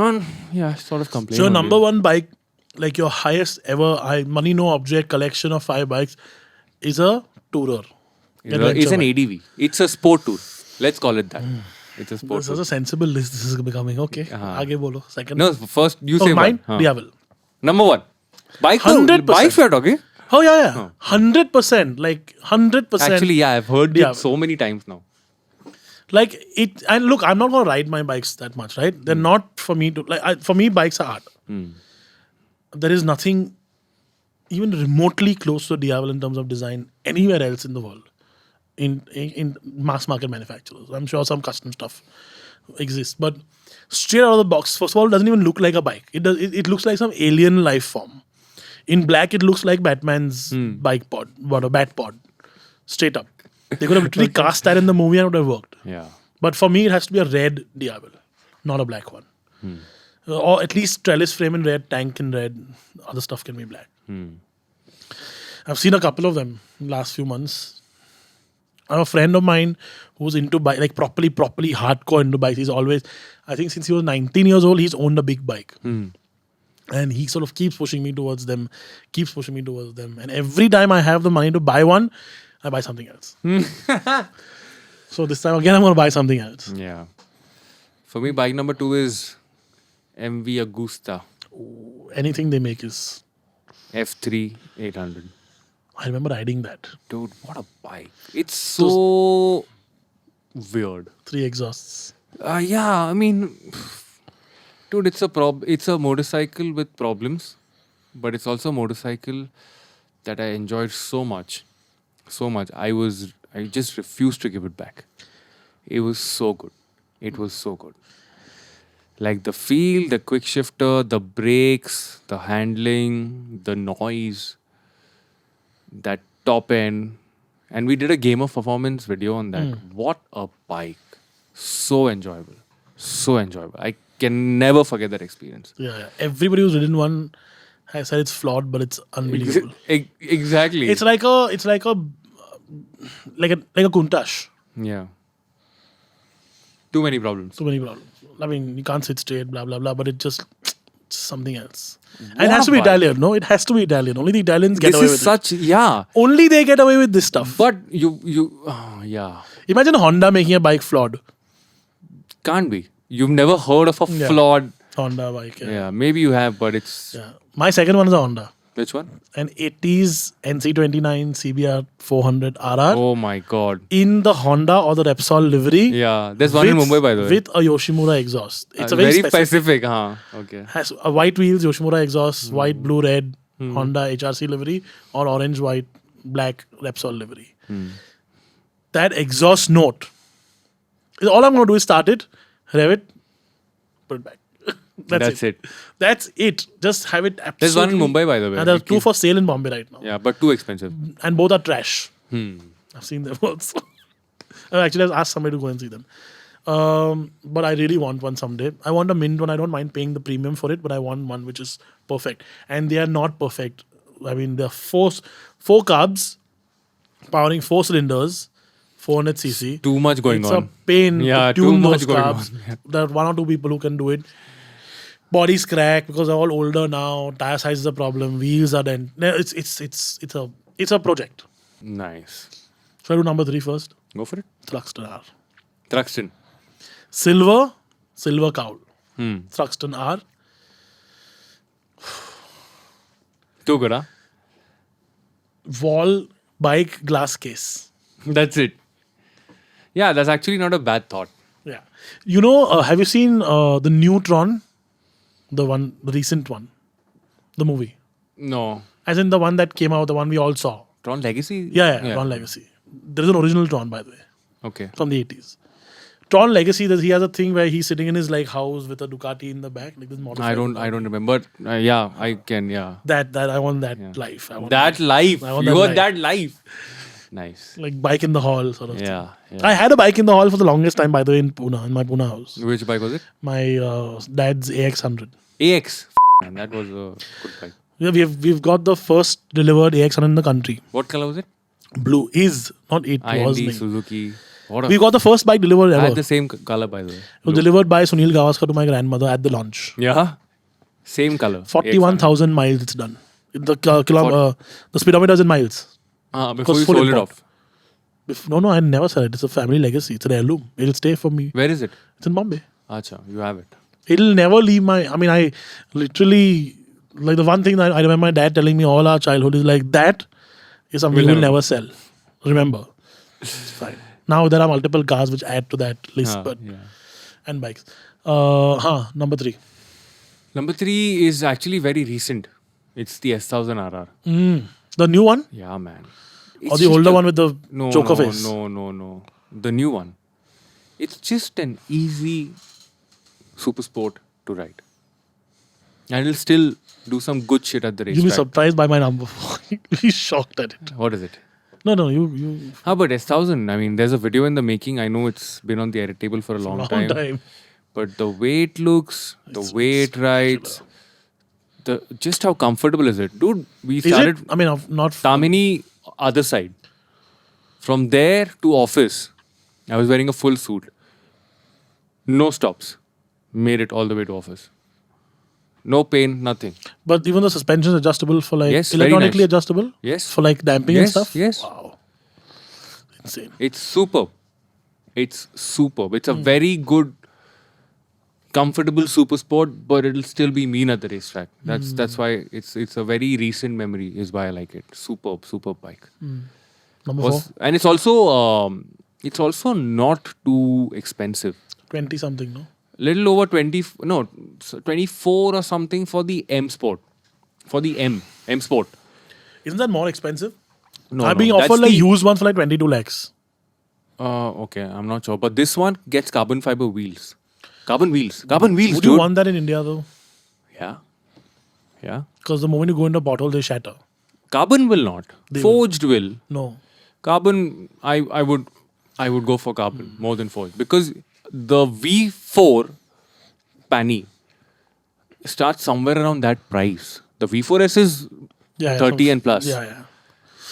sort of complaint. So your only. number one bike, like your highest ever money no object collection of 5 bikes, is a tourer. It's Adventure an bike. ADV. It's a sport tour. Let's call it that. It's a sport This tour. is a sensible list. This is becoming okay. Aage bolo. Second. No, first you Oh, say mine. one. Diavel. Number one. Bike. 100%. Bikes we are talking. Oh yeah. 100%. Like 100%. Actually, yeah, I've heard Diavel. it so many times now. Like it. And look, I'm not gonna ride my bikes that much, right? They're not for me to like. For me, bikes are art. There is nothing even remotely close to Diavel in terms of design anywhere else in the world. In mass market manufacturers, I'm sure some custom stuff exists, but straight out of the box, first of all, it doesn't even look like a bike. It looks like some alien life form. In black, it looks like Batman's bike pod, or a bat pod, straight up. They could have literally cast that in the movie and it would have worked. Yeah. But for me, it has to be a red Diavel, not a black one. Or at least trellis frame in red, tank in red, other stuff can be black. I've seen a couple of them in the last few months. I have a friend of mine who's into bike, like properly hardcore into bikes. He's always, I think since he was 19 years old, he's owned a big bike. And he sort of keeps pushing me towards them. And every time I have the money to buy one, I buy something else. So this time again, I'm going to buy something else. Yeah. For me, bike number 2 is MV Agusta Anything they make is, F3 800. I remember riding that. Dude, what a bike. It's so weird. 3 exhausts. Yeah, I mean, dude, it's a motorcycle with problems, but it's also a motorcycle that I enjoyed so much. I just refused to give it back. It was so good. Like the feel, the quick shifter, the brakes, the handling, the noise, that top end. And we did a game of performance video on that. What a bike. So enjoyable. I can never forget that experience. Yeah. Everybody who's ridden one has said it's flawed, but it's unbelievable. Exactly. It's like a Countach. Yeah. Too many problems. So many problems. I mean, you can't sit straight, blah blah blah. But it's something else. And What it has to a be bike. Italian. No, it has to be Italian. Only the Italians get This away is with such, it. yeah. Only they get away with this stuff. But yeah. Imagine Honda making a bike flawed. Can't be. You've never heard of a Yeah. flawed. Honda bike. Yeah, maybe you have, but it's. Yeah. My second one is a Honda. Which one? An 80s NC29 CBR 400 RR Oh my god. in the Honda or the Repsol livery. Yeah, there's one in Mumbai, by the way. With a Yoshimura exhaust. It's a very specific, huh? Okay. Has a white wheels, Yoshimura exhaust, white, blue, red, Honda HRC livery, or orange, white, black Repsol livery. That exhaust note. All I'm going to do is start it, rev it, put it back. That's it. That's it. Just have it absolutely. There's one in Mumbai, by the way. And there's 2 for sale in Bombay right now. Yeah, but too expensive. And both are trash. I've seen them also. Actually, I've asked somebody to go and see them. But I really want one someday. I want a mint one. I don't mind paying the premium for it, but I want one which is perfect. And they are not perfect. I mean, they're four carbs, powering 4 cylinders, 400cc. Too much going It's on. a pain Yeah, to tune too much those going carbs. on. There are 1 or 2 people who can do it. Body's cracked because they're all older now. Tire size is a problem. Wheels are dent. No, it's a project. Nice. Shall I do number 3 first? Go for it. Thruxton R. Thruxton. Silver cowl. Thruxton R. Too good, huh? Wall bike glass case. That's it. Yeah, that's actually not a bad thought. Yeah. You know, have you seen the Neutron? The recent one. The movie. No. As in the one that came out, the one we all saw. Tron Legacy? Yeah, Tron Legacy. There is an original Tron, by the way, Okay. from the 80s. Tron Legacy, he has a thing where he's sitting in his like house with a Ducati in the back, like this motorcycle. I don't remember. Yeah, I can. Yeah. That I want that life. I want That life. I want You that want life. that life. Nice. like bike in the hall sort of thing. Yeah. I had a bike in the hall for the longest time, by the way, in Pune, in my Pune house. Which bike was it? My dad's AX100. AX. Man, that was a good bike. Yeah, we've got the first delivered AX100 in the country. What color was it? Blue is not it was IND, me. Suzuki. What We got the first bike delivered I ever. had the same color, by the way. It was delivered by Sunil Gavaskar to my grandmother at the launch. Yeah. Same color. 41,000 miles it's done. The speedometer is in miles. Before you full sold it import. off. No, I never said it. It's a family legacy. It's an heirloom. It'll stay for me. Where is it? It's in Bombay. Acha, you have it. It'll never leave I literally, like the one thing that I remember my dad telling me all our childhood is like, that is something we'll never sell. Remember. It's fine. Now there are multiple cars which add to that list, and bikes. Number 3. Number 3 is actually very recent. It's the S1000RR. The new one? Yeah, man. Or the older one with the choker face? No. The new one. It's just an easy super sport to ride. And it'll still do some good shit at the You'll be racetrack. surprised by my number 4. You'll be shocked at it. What is it? No, you How about S1000? I mean, there's a video in the making. I know it's been on the edit table for a long time. But the way it looks, the way it rides, just how comfortable is it? Dude, we started not Tamini other side. From there to office, I was wearing a full suit. No stops. Made it all the way to office. No pain, nothing. But even the suspension is adjustable for like Yes, very electronically nice. adjustable? Yes. For like damping and stuff? Yes. Wow. Insane. It's superb. It's superb. It's a very good, comfortable super sport, but it'll still be mean at the racetrack. That's why it's a very recent memory is why I like it. Superb bike. Number 4? And it's also not too expensive. 20 something, no? Little over 24 or something for the M Sport. For the M Sport. Isn't that more expensive? No, I'm being that's offered like the- used ones for like 22 lakhs. Okay, I'm not sure. But this one gets carbon fiber wheels. Carbon wheels, Would dude. you want that in India though? Yeah. Because the moment you go in the bottle, they shatter. Carbon will not. Forged will. No. Carbon, I would go for carbon more than forged because the V4 Pani starts somewhere around that price. The V4S is 30 and plus. Yeah.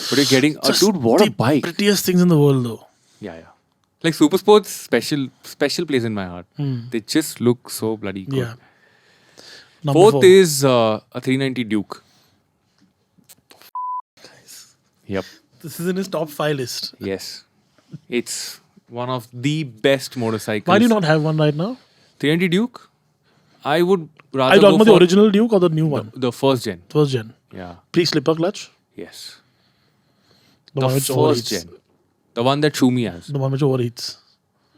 But you're getting dude, what a bike. Prettiest things in the world though. Yeah. Like super sports, special place in my heart. They just look so bloody good. Yeah. Number 4th 4. is a 390 Duke. Yep. This is in his top 5 list. Yes. It's one of the best motorcycles. Why do you not have one right now? 390 Duke? I would rather Are you talking go about the for original Duke or the new one? the first gen. First gen. Yeah. Pre-slipper clutch? Yes. The The one which first overheats. gen. The one that Shumi has. The one which overheats.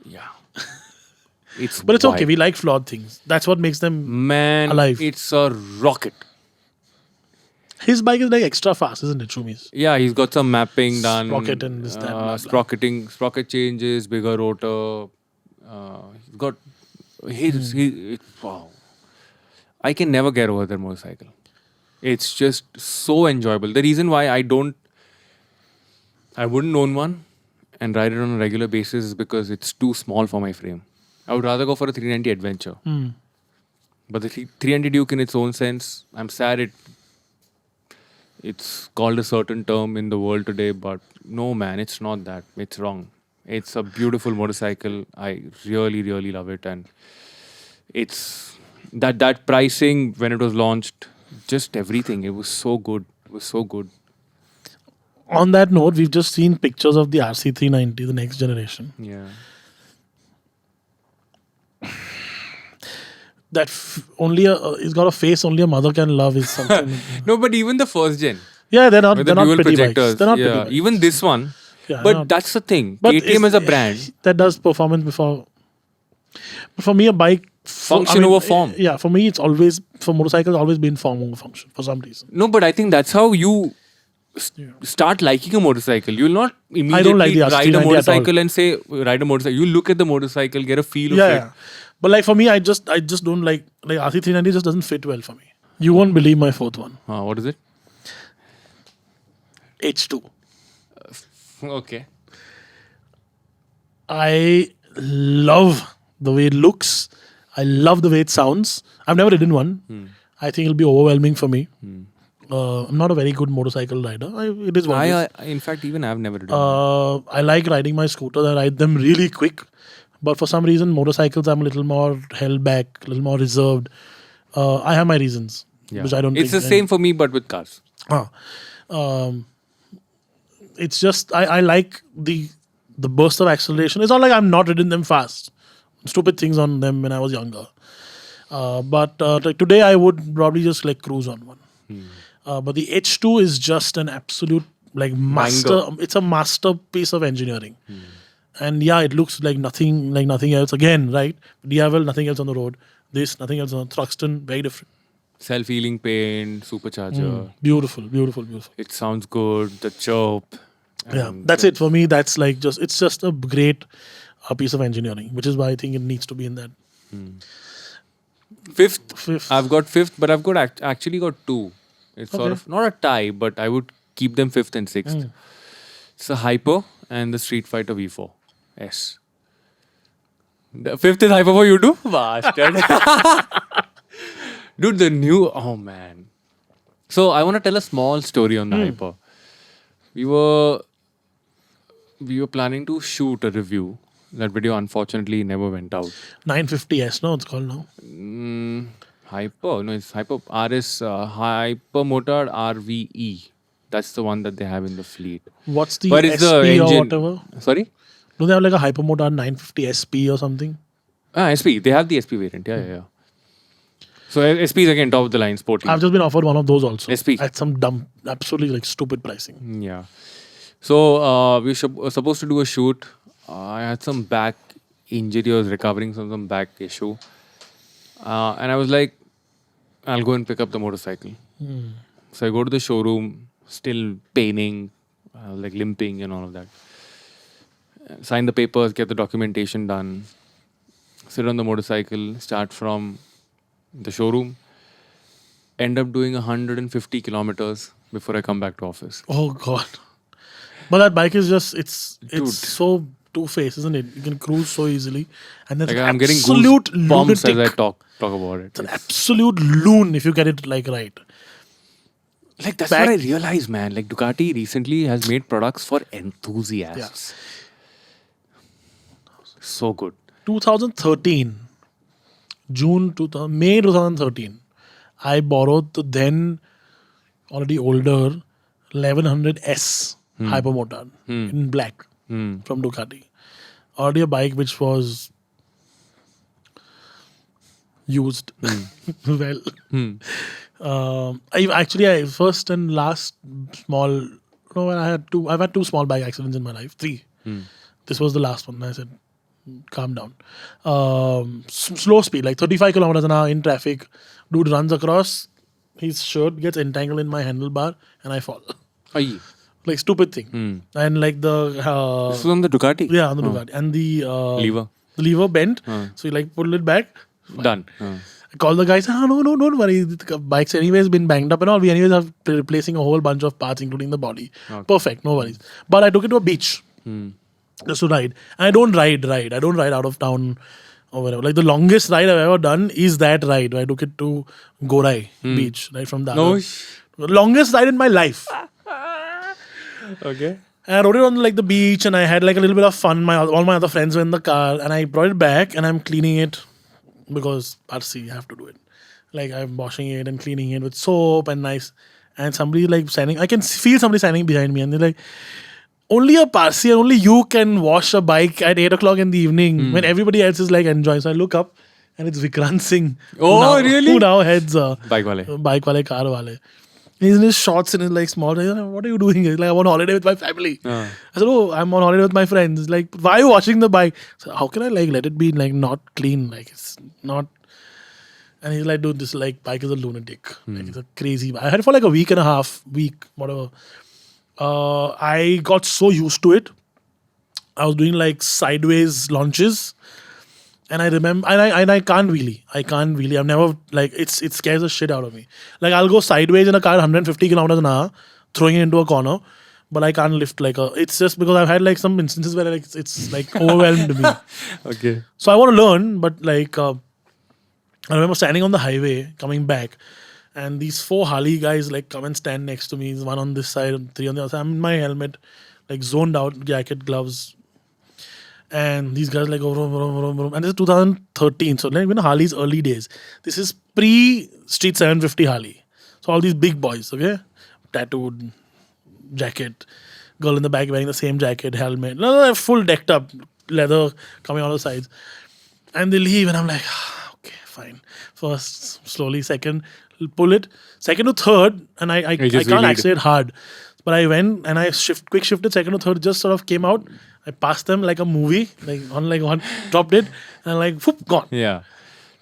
Yeah. It's But it's okay. wild. We like flawed things. That's what makes them... Man, alive. it's a rocket. His bike is like extra fast, isn't it, Shumi's? Yeah, he's got some mapping done. Sprocket and this, that, blah, blah. Sprocket changes, bigger rotor. He's got... Wow. I can never get over that motorcycle. It's just so enjoyable. The reason why I wouldn't own one and ride it on a regular basis is because it's too small for my frame. I would rather go for a 390 Adventure. But the 390 Duke in its own sense, I'm sad it's called a certain term in the world today, but no man, it's not that. It's wrong. It's a beautiful motorcycle. I really, really love it. And it's that pricing when it was launched, just everything. It was so good. On that note, we've just seen pictures of the RC390, the next generation. Yeah. That it's got a face only a mother can love is something. No, but even the first gen. Yeah, they're not With the pretty dual bikes. projectors. They're not yeah. pretty bikes. Even this one. Yeah, But not- that's the thing. But KTM as a brand. that does performance before But for me, a bike Function over form. Yeah, for me, it's always for motorcycles always been form over function for some reason. No, but I think that's how you start liking a motorcycle. You'll not I don't like immediately the ride a RC390 at all. motorcycle and say ride a motorcycle. You look at the motorcycle, get a feel of it. Yeah. But like for me, I just don't like RC390 just doesn't fit well for me. You won't believe my fourth one. What is it? H2. Okay. I love the way it looks. I love the way it sounds. I've never ridden one. I think it'll be overwhelming for me. I'm not a very good motorcycle rider. It is what it is. In fact, even I've never done. I like riding my scooters. I ride them really quick. But for some reason, motorcycles, I'm a little more held back, a little more reserved. I have my reasons, which I don't It's think the same for me, but with cars. It's just, I like the burst of acceleration. It's not like I'm not ridden them fast. Stupid things on them when I was younger. But like today, I would probably just like cruise on one. But the H2 is just an absolute like master. It's a masterpiece of engineering. And yeah, it looks like nothing else. Again, right? DIY, nothing else on the road. This, nothing else on Thruxton, very different. Self-healing paint, supercharger. Beautiful. It sounds good. The chirp. Yeah, that's it for me. That's like it's just a great piece of engineering, which is why I think it needs to be in that. Fifth. I've got fifth, but I've got actually got two. It's sort of not a tie, but I would keep them fifth and sixth. It's the Hyper and the Street Fighter V4 S. The fifth is Hyper for you too? Bastard. Dude, the new... Oh, man. So, I want to tell a small story on the Hyper. We were planning to shoot a review. That video, unfortunately, never went out. 950S, no? It's called now. Hyper. No, it's Hyper RS Hyper Motor RVE. That's the one that they have in the fleet. What's the But it's SP the engine. or whatever? Sorry? Don't they have like a Hypermotor 950 SP or something? SP. They have the SP variant. Yeah. So SP is again top of the line, sporty. I've just been offered one of those also. SP. At some dumb, absolutely like stupid pricing. Yeah. So we were supposed to do a shoot. I had some back injury. I was recovering from some back issue. And I was like, I'll go and pick up the motorcycle. So I go to the showroom, still paining, like limping and all of that. Sign the papers, get the documentation done. Sit on the motorcycle, start from the showroom. End up doing 150 kilometers before I come back to office. Oh God. But that bike is just, it's so two-faced, isn't it? You can cruise so easily. And there's Like an I'm getting absolute goosebumps lunatic. as I talk about it. It's an absolute loon if you get it like right. Like that's what I realized, man. Like Ducati recently has made products for enthusiasts. So good. 2013, May 2013, I borrowed the then already older 1100S Hypermotor in black from Ducati. Already a bike which was used well. I first and last small. No, I've had two small bike accidents in my life. 3. This was the last one. I said, calm down. Slow speed, like 35 kilometers an hour in traffic. Dude runs across. His shirt gets entangled in my handlebar, and I fall. Aye. Like stupid thing. And like the This was on the Ducati? yeah, on the Ducati, and the lever bent. So you like pull it back. Done. I called the guy, said, no, don't worry. The bike's anyways been banged up and all. We anyways have replacing a whole bunch of parts, including the body. Okay. Perfect, no worries. But I took it to a beach just to ride. And I don't ride. I don't ride out of town or whatever. Like the longest ride I've ever done is that ride. I took it to Gorai beach, right from Dhabhar. The longest ride in my life. Okay. And I rode it on like the beach and I had like a little bit of fun. All my other friends were in the car and I brought it back and I'm cleaning it because RC, you have to do it. Like I'm washing it and cleaning it with soap and nice. And somebody like standing, I can feel somebody standing behind me and they're like, only a Parsi and only you can wash a bike at 8 o'clock in the evening when everybody else is like enjoying. So I look up and it's Vikrant Singh. Oh, really? Who now heads Bike wale. car wale. He's in his shorts and his like small. He's like, what are you doing? He's like, I'm on holiday with my family. I said, oh, I'm on holiday with my friends. Like, why are you washing the bike? So how can I like let it be like not clean? Like it's not. And he's like, dude, this like bike is a lunatic. Like it's a crazy. I had it for like a week and a half, whatever. I got so used to it. I was doing like sideways launches. And I remember, and I can't really. I've never like it scares the shit out of me. Like I'll go sideways in a car 150 kilometers an hour, throwing it into a corner, but I can't lift like a. It's just because I've had like some instances where like it's like overwhelmed me. Okay. So I want to learn, but like I remember standing on the highway coming back, and these 4 Harley guys like come and stand next to me. One on this side and 3 on the other side. I'm in my helmet, like zoned out, jacket, gloves. And these guys like, and this is 2013. So like, Harley's early days. This is pre-Street 750 Harley. So all these big boys, okay? Tattooed, jacket, girl in the back wearing the same jacket, helmet. No, full decked up, leather coming on the sides. And they leave and I'm like, okay, fine. First, slowly. Second, pull it. Second to third, and I can't accelerate hard. But I went and I quick shifted second to third, just sort of came out. I passed them like a movie, like one, dropped it, and like, whoop, gone. Yeah.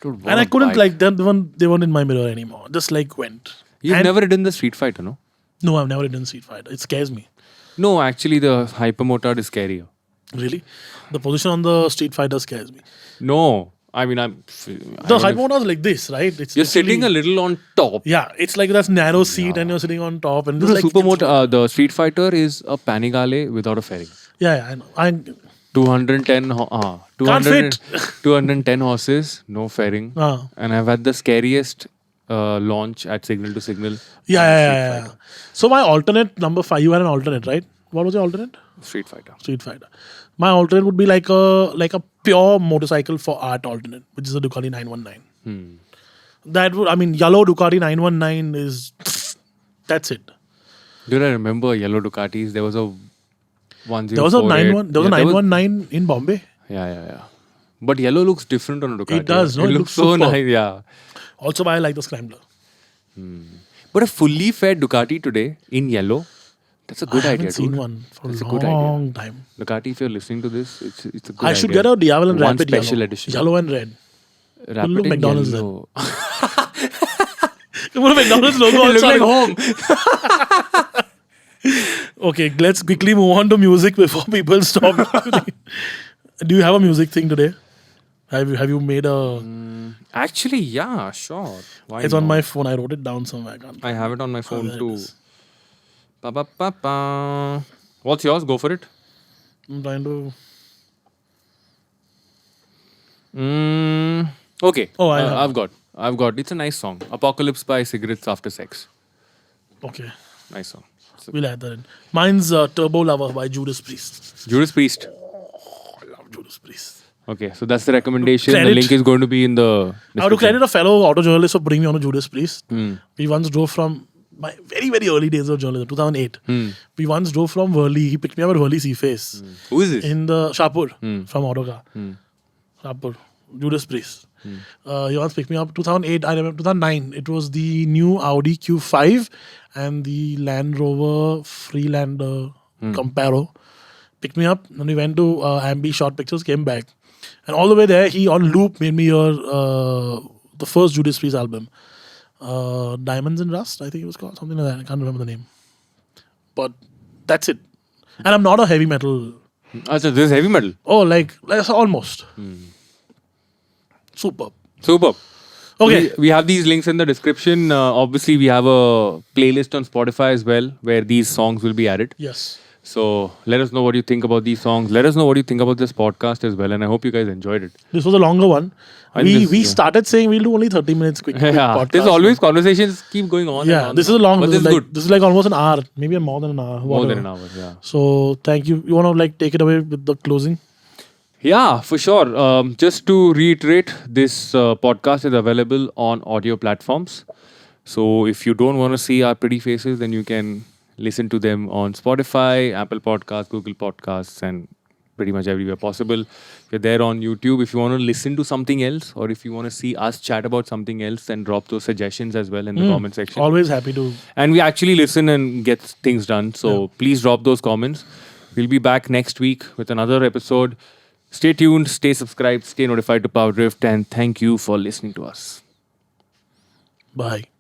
Dude, and I couldn't like them. They weren't in my mirror anymore. Just like went. You've never ridden the Street Fighter, no? No, I've never ridden Street Fighter. It scares me. No, actually, the Hypermotard is scarier. Really? The position on the Street Fighter scares me. No, I mean the Hypermotard is like this, right? You're sitting a little on top. Yeah, it's like that narrow seat and you're sitting on top. And the like, Supermoto, the Street Fighter is a Panigale without a fairing. Yeah, I know. 210, 210 horses, no fairing. And I've had the scariest launch at signal to signal. Yeah. So my alternate number 5, you had an alternate, right? What was your alternate? Street Fighter. My alternate would be like a pure motorcycle for art alternate, which is a Ducati 919. That would, yellow Ducati 919 is, that's it. Dude, I remember yellow Ducatis. There was a 1048. There was a 919 in Bombay. Yeah. But yellow looks different on a Ducati. It does, no? It looks so super nice, yeah. Also, I like the Scrambler. But a fully fed Ducati today in yellow, that's a good idea. I haven't seen one for a long time. Ducati, if you're listening to this, it's a good idea. I should get a Diavel and Rapid special yellow. edition. Yellow and red. Rapid look and McDonald's yellow. You put a McDonald's logo It looks like home. Okay, let's quickly move on to music before people stop. Do you have a music thing today? Have you made a... Actually, yeah, sure. Why It's not? on my phone. I wrote it down somewhere. I have it on my phone there it too. is. Ba-ba-ba-ba. What's yours? Go for it. I'm trying to... Okay. Oh, I have. I've got. It's a nice song. Apocalypse by Cigarettes After Sex. Okay. Nice song. We'll add that in. Mine's Turbo Lover by Judas Priest. Judas Priest. I love Judas Priest. Okay, so that's the recommendation. Credit. The link is going to be in the I want to description. credit a fellow auto journalist for bringing me on to Judas Priest. We once drove from my very, very early days of journalism, 2008. We once drove from Worli. He picked me up at Worli Seaface. Who is this? In the Shahpur from Autocar. Shahpur. Judas Priest. He once picked me up 2008. I remember 2009. It was the new Audi Q5 and the Land Rover Freelander Comparo. Picked me up and we went to Ambi, shot pictures, came back. And all the way there, he on loop made me hear the first Judas Priest album. Diamonds and Rust, I think it was called. Something like that. I can't remember the name. But that's it. And I'm not a heavy metal. So this is heavy metal. Oh, like almost. Superb. Okay. We have these links in the description. Obviously, we have a playlist on Spotify as well where these songs will be added. Yes. So let us know what you think about these songs. Let us know what you think about this podcast as well. And I hope you guys enjoyed it. This was a longer one. We started saying we'll do only 30 minutes quick podcast. There's always conversations keep going on. Yeah, and on. this is a long. But This is good. This is like almost an hour, maybe more than an hour. More whatever. than an hour, yeah. So thank you. You want to like take it away with the closing? Yeah, for sure. Just to reiterate, this podcast is available on audio platforms. So if you don't want to see our pretty faces, then you can listen to them on Spotify, Apple Podcasts, Google Podcasts, and pretty much everywhere possible. We're there on YouTube. If you want to listen to something else, or if you want to see us chat about something else, then drop those suggestions as well in the comment section. Always happy to. And we actually listen and get things done. So please drop those comments. We'll be back next week with another episode. Stay tuned, stay subscribed, stay notified to PowerDrift, and thank you for listening to us. Bye.